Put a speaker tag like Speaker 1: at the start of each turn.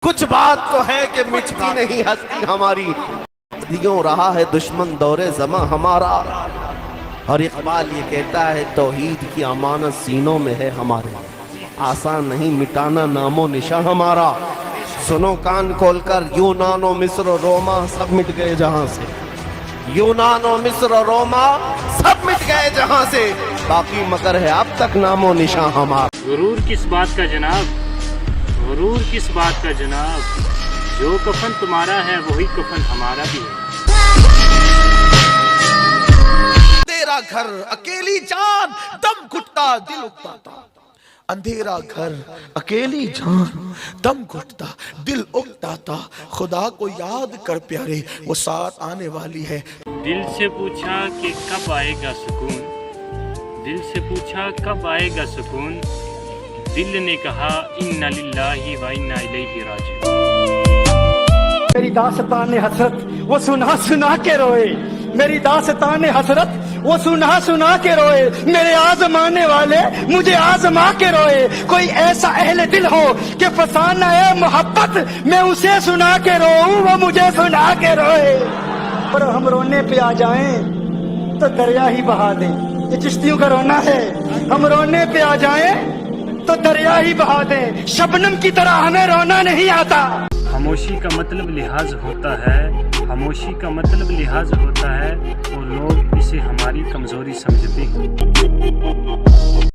Speaker 1: کچھ بات تو ہے کہ مٹتی نہیں ہستی ہماری، صدیوں رہا ہے دشمن دور زماں ہمارا، اور اقبال یہ کہتا ہے توحید کی امانت سینوں میں ہے ہمارے، آسان نہیں مٹانا نام و نشاں ہمارا۔ سنو کان کھول کر، یونان و مصر و روما سب مٹ گئے جہاں سے، یونان و مصر و روما سب مٹ گئے جہاں سے، باقی مگر ہے اب تک نام و نشاں ہمارا۔
Speaker 2: غرور کس بات کا جناب، غرور کس بات کا جناب، جو کفن تمہارا ہے وہی کفن ہمارا بھی ہے۔
Speaker 1: اندھیرا گھر اکیلی جان دم گھٹتا دل اکتاتا، اندھیرا گھر اکیلی جان دم گھٹتا دل اکتاتا، خدا کو یاد کر پیارے وہ ساتھ آنے والی ہے۔
Speaker 2: دل سے پوچھا کہ کب آئے گا سکون، دل سے پوچھا کب آئے گا سکون، دل نے کہا انا للہ و انا الیہ راجعون۔
Speaker 3: میری داستان حسرت وہ سنا سنا کے روئے، میری داستان حسرت وہ سنا سنا کے روئے، میرے آزمانے والے مجھے آزما کے روئے۔ کوئی ایسا اہل دل ہو کہ فسانہ ہے محبت میں اسے سنا کے روؤں، وہ مجھے سنا کے روئے۔ اور ہم رونے پہ آ جائیں تو دریا ہی بہا دیں، یہ چشتیوں کا رونا ہے۔ ہم رونے پہ آ جائیں تو دریا ہی بہا دیں، شبنم کی طرح ہمیں رونا نہیں آتا۔
Speaker 2: خاموشی کا مطلب لحاظ ہوتا ہے، خاموشی کا مطلب لحاظ ہوتا ہے، اور لوگ اسے ہماری کمزوری سمجھتے ہیں۔